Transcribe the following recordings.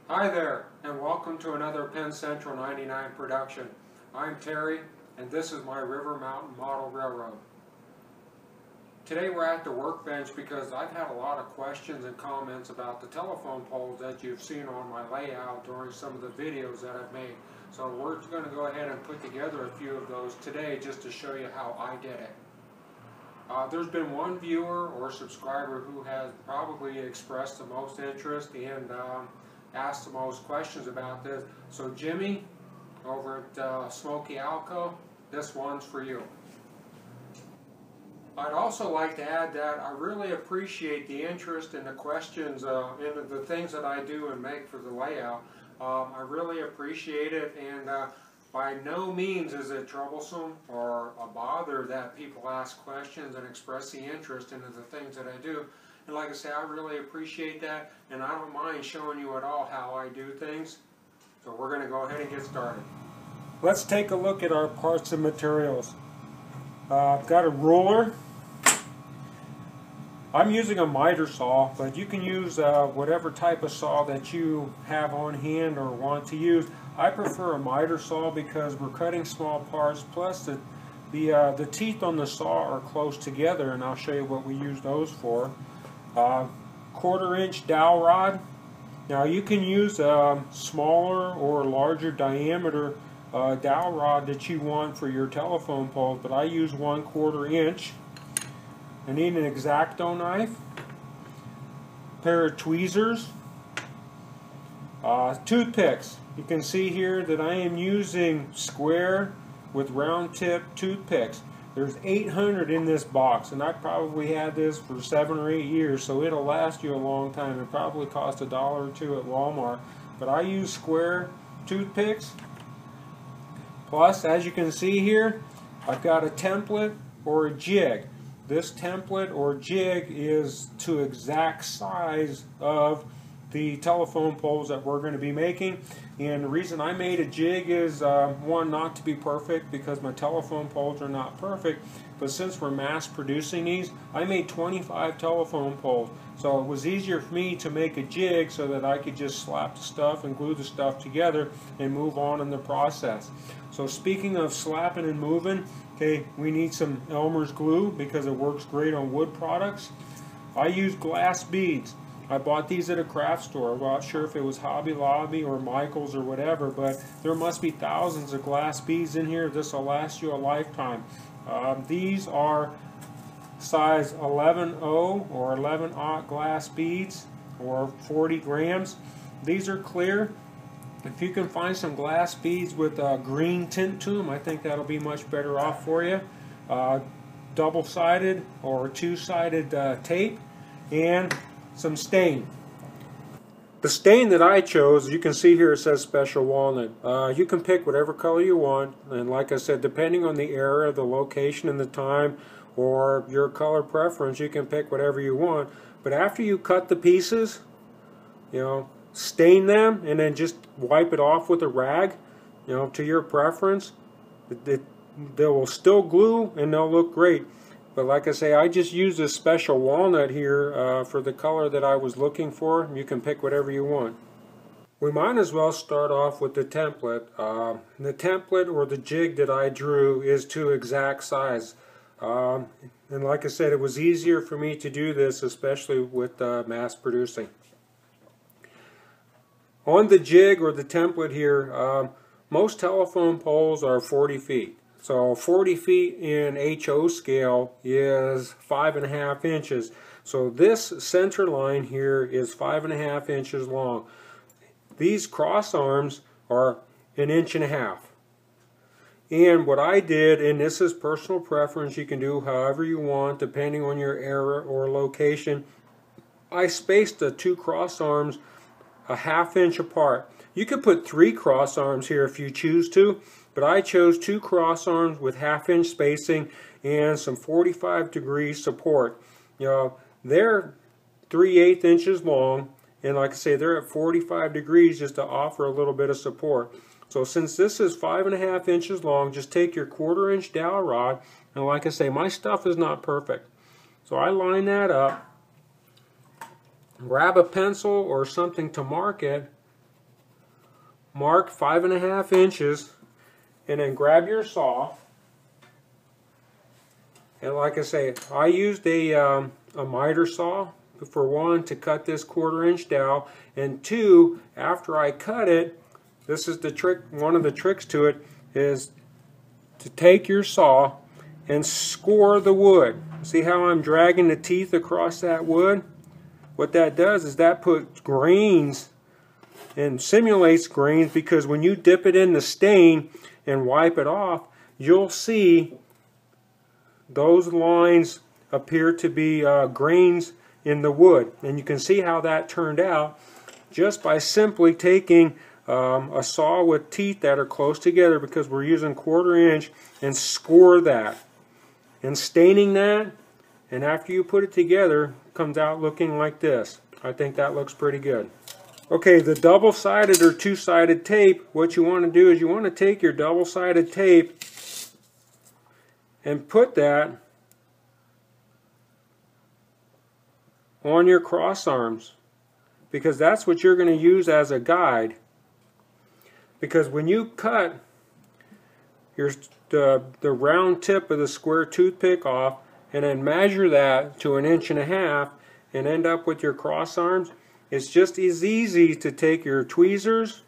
Hi there, and welcome to another Penn Central 99 production. I'm Terry, and this is my River Mountain Model Railroad. Today we're at the workbench because I've had a lot of questions and comments about the telephone poles that you've seen on my layout during some of the videos that I've made. So we're going to go ahead and put together a few of those today just to show you how I did it. There's been one viewer or subscriber who has probably expressed the most interest and asked the most questions about this. So Jimmy over at Smoky Alco, this one's for you. I'd also like to add that I really appreciate the interest and the questions into the things that I do and make for the layout. I really appreciate it, and by no means is it troublesome or a bother that people ask questions and express the interest into the things that I do. And like I say, I really appreciate that, and I don't mind showing you at all how I do things. So we're going to go ahead and get started. Let's take a look at our parts and materials. I've got a ruler. I'm using a miter saw, but you can use whatever type of saw that you have on hand or want to use. I prefer a miter saw because we're cutting small parts, plus the teeth on the saw are close together, and I'll show you what we use those for. 1/4 inch dowel rod. Now you can use a smaller or larger diameter dowel rod that you want for your telephone poles, but I use 1/4 inch. I need an X-Acto knife, a pair of tweezers, toothpicks. You can see here that I am using square with round tip toothpicks. There's 800 in this box, and I probably had this for 7 or 8 years, so it'll last you a long time. It probably cost $1 or $2 at Walmart, but I use square toothpicks. Plus, as you can see here, I've got a template or a jig. This template or jig is to exact size of the telephone poles that we're going to be making. And the reason I made a jig is, one, not to be perfect because my telephone poles are not perfect, but since we're mass producing these, I made 25 telephone poles. So it was easier for me to make a jig so that I could just slap the stuff and glue the stuff together and move on in the process. So speaking of slapping and moving, okay, we need some Elmer's glue because it works great on wood products. I use glass beads. I bought these at a craft store. I'm not sure if it was Hobby Lobby or Michael's or whatever, but there must be thousands of glass beads in here. This will last you a lifetime. These are size 11/0 or 11/0 glass beads, or 40 grams. These are clear. If you can find some glass beads with a green tint to them, I think that'll be much better off for you. Double-sided or two-sided tape, and some stain. The stain that I chose, you can see here it says Special Walnut. You can pick whatever color you want, and like I said, depending on the area, the location, and the time, or your color preference, you can pick whatever you want. But after you cut the pieces, stain them and then just wipe it off with a rag, to your preference. They will still glue and they'll look great. But like I say, I just used this Special Walnut here for the color that I was looking for. You can pick whatever you want. We might as well start off with the template. The template or the jig that I drew is to exact size. And like I said, it was easier for me to do this, especially with mass producing. On the jig or the template here, most telephone poles are 40 feet. So 40 feet in HO scale is 5.5 inches. So this center line here is 5.5 inches long. These cross arms are 1.5 inches. And what I did, and this is personal preference, you can do however you want depending on your area or location, I spaced the two cross arms 1/2 inch apart. You could put 3 cross arms here if you choose to, but I chose 2 cross arms with 1/2 inch spacing and some 45-degree support. They're 3/8 inches long, and like I say, they're at 45 degrees just to offer a little bit of support. So since this is 5.5 inches long, just take your 1/4 inch dowel rod, and like I say, my stuff is not perfect. So I line that up, grab a pencil or something to mark it, mark 5.5 inches, and then grab your saw. And like I say, I used a miter saw for one to cut this 1/4 inch dowel, and two, after I cut it, this is the trick. One of the tricks to it is to take your saw and score the wood. See how I'm dragging the teeth across that wood? What that does is that puts grains and simulates grains, because when you dip it in the stain and wipe it off, you'll see those lines appear to be grains in the wood. And you can see how that turned out just by simply taking a saw with teeth that are close together, because we're using 1/4 inch, and score that. And staining that, and after you put it together, it comes out looking like this. I think that looks pretty good. Okay, the double-sided or two-sided tape, what you want to do is you want to take your double-sided tape and put that on your cross arms, because that's what you're going to use as a guide. Because when you cut the round tip of the square toothpick off and then measure that to 1.5 inches and end up with your cross arms, it's just as easy to take your tweezers,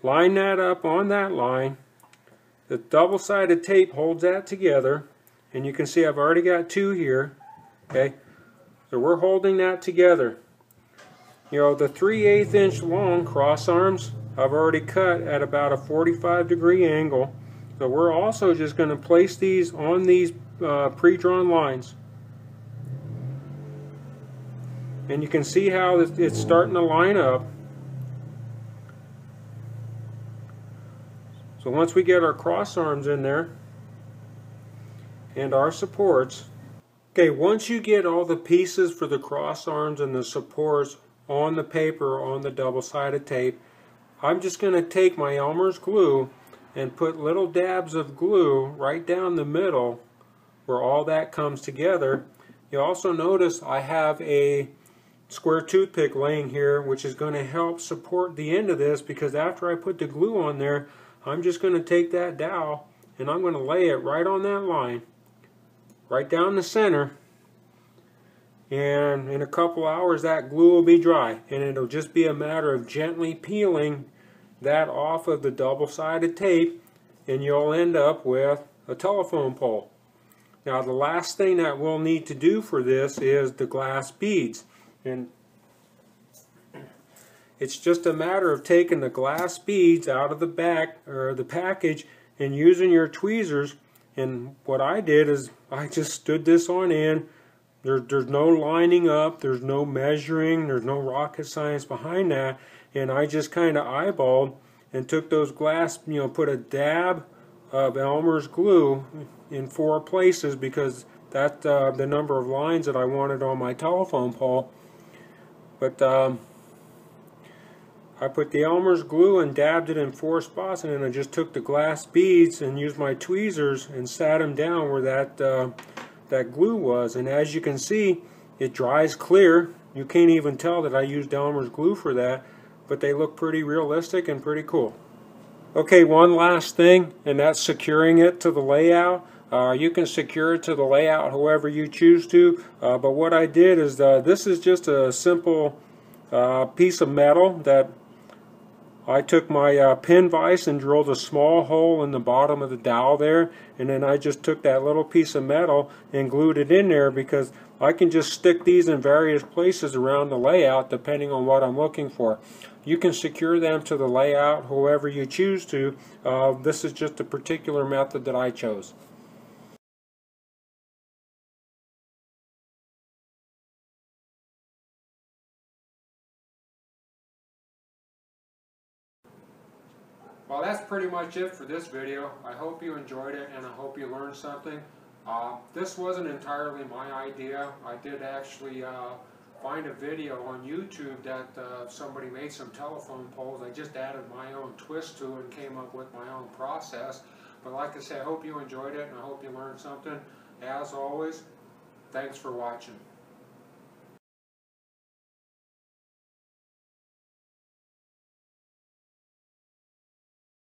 line that up on that line. The double-sided tape holds that together, and you can see I've already got 2 here. Okay, so we're holding that together. You know, the 3/8 inch long cross arms I've already cut at about a 45-degree angle. So we're also just going to place these on these pre-drawn lines. And you can see how it's starting to line up. So once we get our cross arms in there and our supports, okay, once you get all the pieces for the cross arms and the supports on the paper, on the double-sided tape, I'm just going to take my Elmer's glue and put little dabs of glue right down the middle where all that comes together. You also notice I have a square toothpick laying here, which is going to help support the end of this, because after I put the glue on there, I'm just going to take that dowel and I'm going to lay it right on that line, right down the center, and in a couple hours that glue will be dry, and it'll just be a matter of gently peeling that off of the double-sided tape, and you'll end up with a telephone pole. Now the last thing that we'll need to do for this is the glass beads, and it's just a matter of taking the glass beads out of the back or the package and using your tweezers. And what I did is I just stood this on in. There's no lining up, there's no measuring, there's no rocket science behind that, and I just kind of eyeballed and took those glass, you know, put a dab of Elmer's glue in 4 places, because that's the number of lines that I wanted on my telephone pole. But I put the Elmer's glue and dabbed it in 4 spots, and then I just took the glass beads and used my tweezers and sat them down where that glue was. And as you can see, it dries clear. You can't even tell that I used Elmer's glue for that, but they look pretty realistic and pretty cool. Okay, one last thing, and that's securing it to the layout. You can secure it to the layout however you choose to, but what I did is this is just a simple piece of metal that I took my pin vise and drilled a small hole in the bottom of the dowel there, and then I just took that little piece of metal and glued it in there, because I can just stick these in various places around the layout depending on what I'm looking for. You can secure them to the layout however you choose to. This is just a particular method that I chose. Well, that's pretty much it for this video. I hope you enjoyed it, and I hope you learned something. This wasn't entirely my idea. I did actually find a video on YouTube that somebody made some telephone poles. I just added my own twist to it and came up with my own process. But like I said, I hope you enjoyed it, and I hope you learned something. As always, thanks for watching.